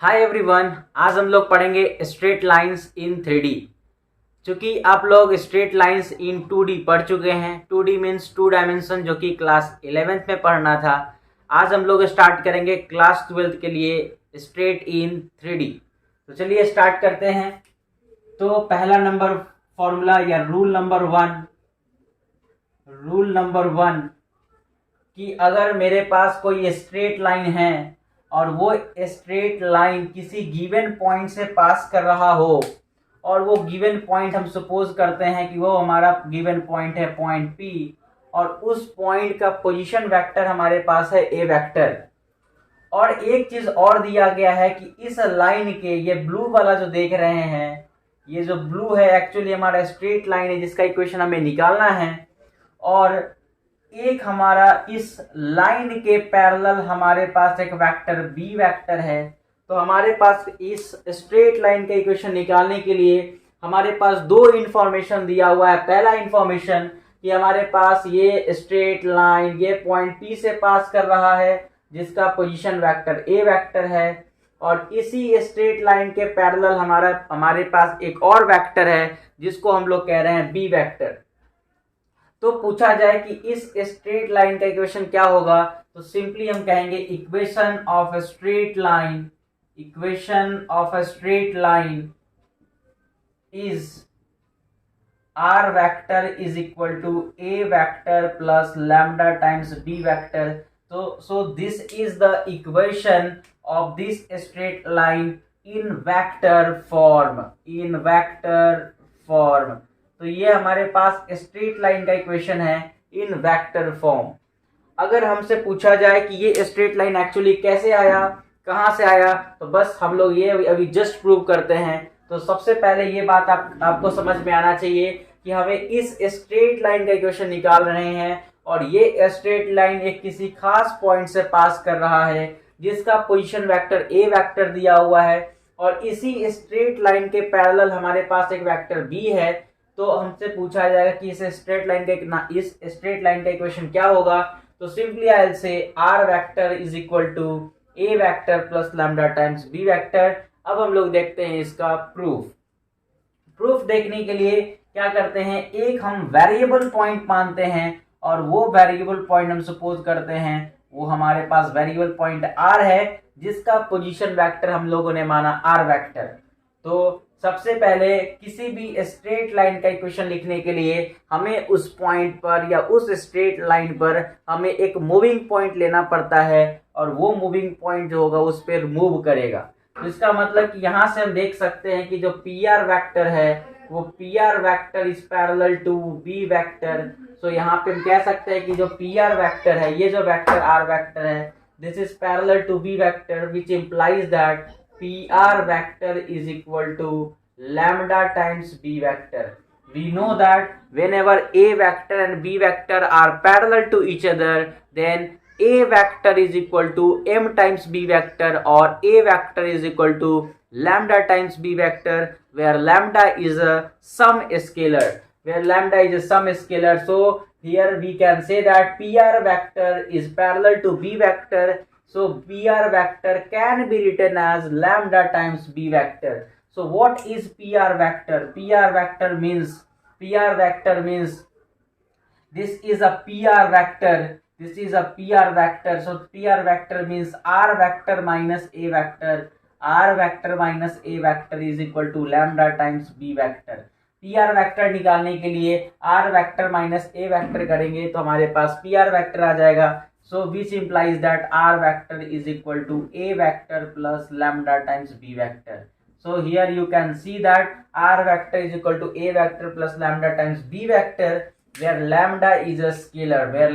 Hi everyone, आज हम लोग पढ़ेंगे स्ट्रेट लाइंस इन 3D। चूंकि आप लोग स्ट्रेट लाइंस इन 2D पढ़ चुके हैं। 2D मीन्स टू डायमेंशन, जो कि क्लास 11th में पढ़ना था। आज हम लोग स्टार्ट करेंगे क्लास 12th के लिए स्ट्रेट इन 3D। तो चलिए स्टार्ट करते हैं। तो पहला नंबर फॉर्मूला या रूल नंबर वन कि अगर मेरे पास कोई स्ट्रेट लाइन है और वो स्ट्रेट लाइन किसी गिवन पॉइंट से पास कर रहा हो, और वो गिवन पॉइंट हम सपोज करते हैं कि वो हमारा गिवन पॉइंट है पॉइंट पी, और उस पॉइंट का पोजीशन वेक्टर हमारे पास है ए वेक्टर। और एक चीज और दिया गया है कि इस लाइन के, ये ब्लू वाला जो देख रहे हैं, ये जो ब्लू है एक्चुअली हमारा स्ट्रेट लाइन है जिसका इक्वेशन हमें निकालना है। और एक हमारा इस लाइन के पैरेलल हमारे पास एक वेक्टर बी वेक्टर है। तो हमारे पास इस स्ट्रेट लाइन का इक्वेशन निकालने के लिए हमारे पास दो इंफॉर्मेशन दिया हुआ है। पहला इंफॉर्मेशन कि हमारे पास ये स्ट्रेट लाइन ये पॉइंट पी से पास कर रहा है जिसका पोजीशन वेक्टर ए वेक्टर है, और इसी स्ट्रेट लाइन के पैरेलल हमारे पास एक और वेक्टर है जिसको हम लोग कह रहे हैं बी वेक्टर। तो पूछा जाए कि इस स्ट्रेट लाइन का इक्वेशन क्या होगा, तो सिंपली हम कहेंगे equation of a straight line is are vector is equal to A vector plus lambda times B vector. तो so this is the equation of this straight line in vector form. तो ये हमारे पास straight line का equation है in vector form. अगर हमसे पूछा जाए कि ये स्ट्रेट लाइन एक्चुअली कैसे आया, कहां से आया, तो बस हम लोग ये अभी जस्ट प्रूव करते हैं। तो सबसे पहले ये बात आपको समझ में आना चाहिए कि हमें इस स्ट्रेट लाइन का इक्वेशन निकाल रहे हैं, और ये स्ट्रेट लाइन एक किसी खास पॉइंट से पास कर रहा है जिसका पोजीशन वेक्टर ए वेक्टर दिया हुआ है, और इसी स्ट्रेट लाइन के पैरेलल हमारे पास एक वेक्टर बी है। तो हमसे पूछा जाएगा कि इस स्ट्रेट लाइन का इक्वेशन क्या होगा। तो simply I will say R vector is equal to A vector plus lambda times B vector. अब हम लोग देखते हैं इसका प्रूफ देखने के लिए क्या करते हैं, एक हम वेरिएबल पॉइंट मानते हैं, और वो वेरिएबल पॉइंट हम सपोज करते हैं वो हमारे पास वेरिएबल पॉइंट आर है जिसका पोजीशन वेक्टर हम लोगों ने माना आर वेक्टर। तो सबसे पहले किसी भी स्ट्रेट लाइन का इक्वेशन लिखने के लिए हमें उस पॉइंट पर या उस स्ट्रेट लाइन पर हमें एक मूविंग पॉइंट लेना पड़ता है, और वो मूविंग पॉइंट जो होगा उस पर मूव करेगा। तो इसका मतलब कि यहां से हम देख सकते हैं कि जो पी आर वैक्टर है वो p r vector is parallel to B vector. So यहाँ पे हम कह सकते हैं कि जो पी आर वैक्टर है, ये जो वैक्टर आर वैक्टर है, this is parallel to B vector, which implies that PR vector is equal to lambda times B vector. We know that whenever A vector and B vector are parallel to each other, then A vector is equal to M times B vector, or A vector is equal to lambda times B vector, where lambda is a sum scalar. So here we can say that PR vector is parallel to B vector. So PR vector can be written as lambda times B vector. So what is PR vector? PR vector means this is a PR vector. So PR vector means R vector minus A vector. R vector minus A vector is equal to lambda times B vector. PR vector निकालने के लिए R vector minus A vector करेंगे तो हमारे पास PR vector आ जाएगा। So which implies that R vector is equal to A vector plus lambda times B vector. So here you can see that R vector is equal to A vector plus lambda times B vector, where lambda is a scalar, where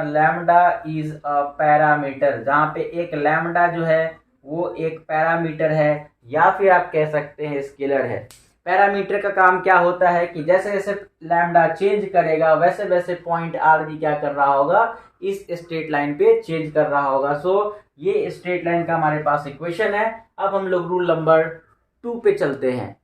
lambda is a parameter, जहाँ पे एक lambda जो है वो एक parameter है, या फिर आप कह सकते हैं स्केलर है। पैरामीटर का काम क्या होता है कि जैसे जैसे लैम्डा चेंज करेगा वैसे वैसे पॉइंट आर भी क्या कर रहा होगा, इस स्ट्रेट लाइन पे चेंज कर रहा होगा। सो ये स्ट्रेट लाइन का हमारे पास इक्वेशन है। अब हम लोग रूल नंबर 2 पे चलते हैं।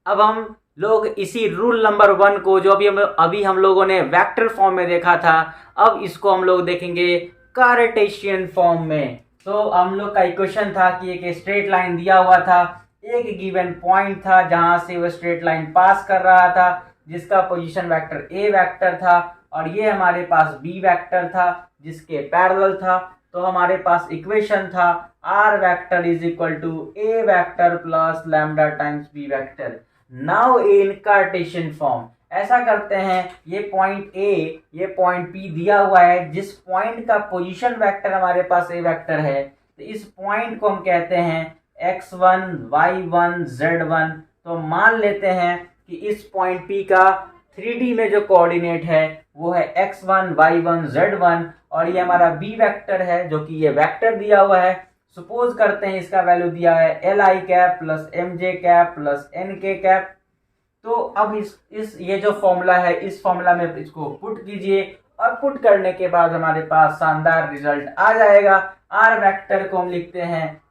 अब हम लोग इसी रूल नंबर 1 को जो अभी हम लोगों ने वेक्टर फॉर्म में देखा था, अब इसको हम लोग देखेंगे कार्टेशियन फॉर्म में। तो हम लोग का इक्वेशन था कि एक स्ट्रेट लाइन दिया हुआ था, एक गिवन पॉइंट था जहां से वो स्ट्रेट लाइन पास कर रहा था, जिसका पोजीशन वेक्टर ए वेक्टर था, और ये हमारे पास बी वेक्टर था जिसके पैरेलल था। तो हमारे पास इक्वेशन था R vector is equal to A vector plus lambda times B vector. Now in Cartesian form ऐसा करते हैं, ये पॉइंट ए, ये पॉइंट पी दिया हुआ है, जिस पॉइंट का पोजीशन वेक्टर हमारे पास ए वेक्टर है, तो इस पॉइंट को हम कहते हैं x1, y1, z1। तो मान लेते हैं कि इस पॉइंट P का 3D में जो कोऑर्डिनेट है वो है x1, y1, z1, और ये हमारा b वेक्टर है जो कि ये वेक्टर दिया हुआ है। सपोज करते हैं इसका वैल्यू दिया है li cap plus mj cap plus nk cap. तो अब इस ये जो फॉर्मूला है, इस फॉर्मूला में इसको पुट कीजिए, और पुट करने के बाद हमारे पास शानदार रिजल्ट आ जाएगा। आर वेक्टर को हम लिखते हैं,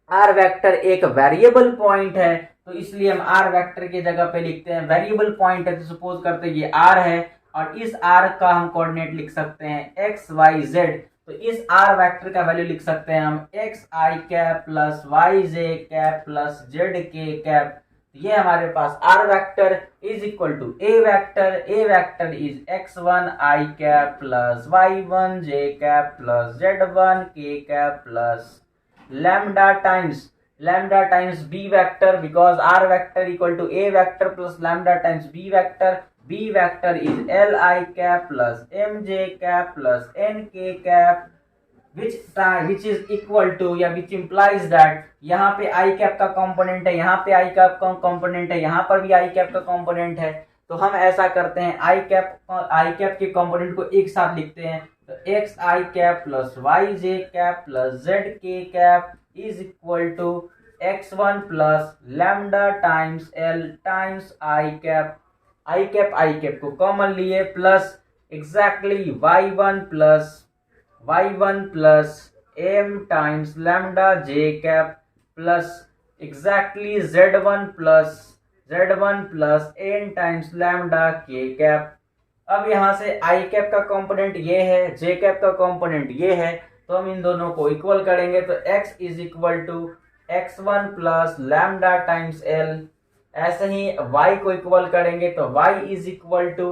आर वेक्टर एक वेरिएबल पॉइंट है, तो इसलिए हम आर वेक्टर की जगह पे लिखते हैं वेरिएबल पॉइंट है, तो सपोज करते हैं ये आर है, और इस आर का हम कोऑर्डिनेट लिख सकते हैं एक्स वाई जेड। तो इस आर वेक्टर का वैल्यू लिख सकते हैं हम x i cap plus y j cap plus z k cap. ये हमारे पास r vector is equal to A vector is x1 i cap plus y1 j cap plus z1 k cap plus lambda times b vector, because r vector equal to a vector plus lambda times b vector is li cap plus mj cap plus nk cap, which is equal to या which implies that यहाँ पे i cap का component है, यहाँ पे i cap का component है, यहाँ पर भी i cap का कंपोनेंट है। तो हम ऐसा करते हैं i cap के कंपोनेंट को एक साथ लिखते हैं, तो x i cap plus y j cap plus z k cap is equal to x1 plus lambda times l times i cap को कॉमन लिए, plus exactly y1 plus m times lambda j cap plus exactly z1 plus n times lambda k cap. अब यहाँ से आई cap का component ये है, जे cap का component ये है, तो हम इन दोनों को इक्वल करेंगे, तो x is equal to x1 plus lambda times l। ऐसे ही y को इक्वल करेंगे तो y is equal to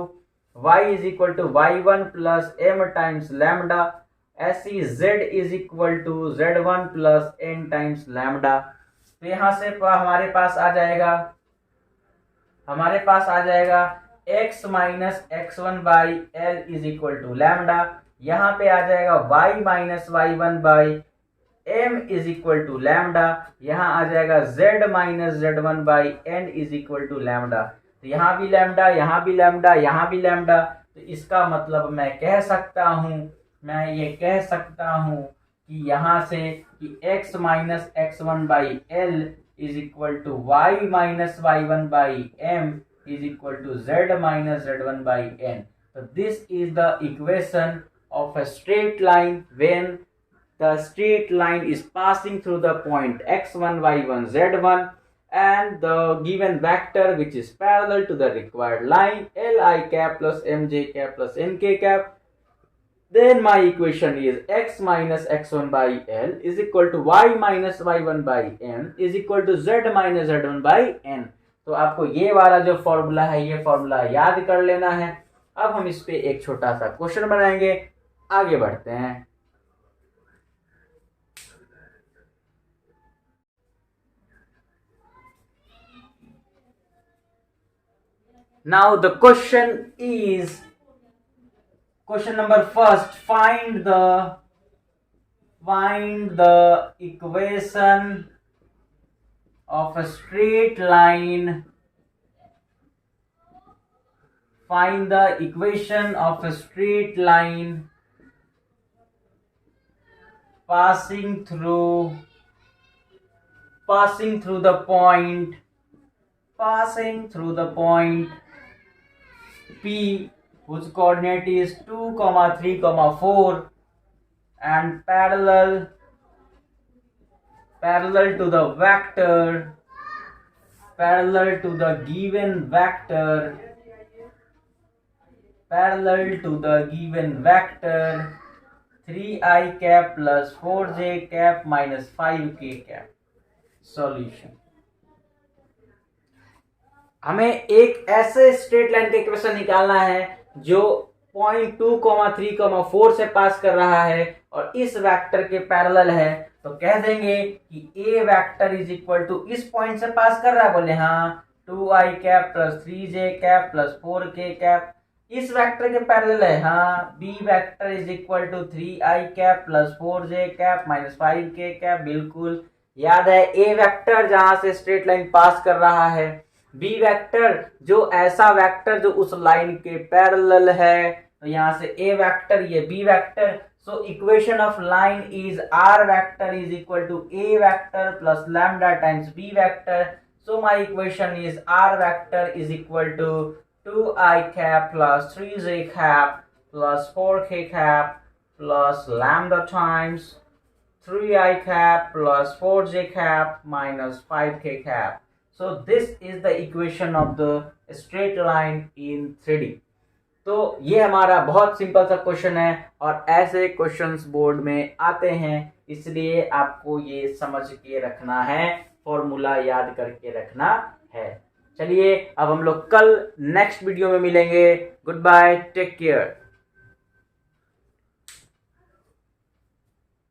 y1 plus m times lambda. ऐसे ही z is equal to z1 plus n times lambda. तो यहाँ से हमारे पास आ जाएगा x minus x1 by L is equal to lambda. यहाँ पे आ जाएगा y minus y1 by m is equal to lambda. यहाँ आ जाएगा z minus z1 by n is equal to lambda. तो यहाँ भी लैम्डा, यहाँ भी लैम्डा, यहाँ भी लैम्डा। तो इसका मतलब मैं ये कह सकता हूँ कि यहाँ से कि x minus x1 by L is equal to y minus y1 by m is equal to z minus z1 by n. So this is the equation of a straight line when the straight line is passing through the point x1 y1 z1 and the given vector which is parallel to the required line li cap plus mj cap plus nk cap. Then my equation is x minus x1 by l is equal to y minus y1 by n is equal to z minus z1 by n. तो आपको ये वाला जो formula है, ये formula याद कर लेना है। अब हम इस पे एक छोटा सा क्वेश्चन बनाएंगे, आगे बढ़ते हैं। Now the question is, question number first, find the equation of a straight line. Find the equation of a straight line passing through the point P, whose coordinate is 2, 3, 4 and parallel to the vector parallel to the given vector, parallel to the given vector 3i cap plus 4j cap minus 5k cap. Solution, हमें एक ऐसे straight line का equation निकालना है जो point 2, 3, 4 से pass कर रहा है और इस वेक्टर के पैरेलल है। तो कह देंगे कि A vector is equal to इस पॉइंट से पास कर रहा है, बोले हाँ 2i cap plus 3j cap plus 4k cap इस वेक्टर के पैरेलल है, हाँ B vector is equal to 3i cap plus 4j cap minus 5k cap. बिल्कुल याद है, ए वेक्टर जहां से स्ट्रेट लाइन पास कर रहा है, बी वेक्टर जो ऐसा वेक्टर जो उस लाइन के पैरेलल है, तो यहां से ए वेक्टर ये B vector. So equation of line is are vector is equal to A vector plus lambda times B vector. So my equation is are vector is equal to 2i cap plus 3j cap plus 4k cap plus lambda times 3i cap plus 4j cap minus 5k cap. So this is the equation of the straight line in 3D. तो ये हमारा बहुत simple सा question है और ऐसे questions board में आते हैं, इसलिए आपको ये समझ के रखना है, फॉर्मूला याद करके रखना है। चलिए अब हम लोग कल नेक्स्ट वीडियो में मिलेंगे। Goodbye, take care.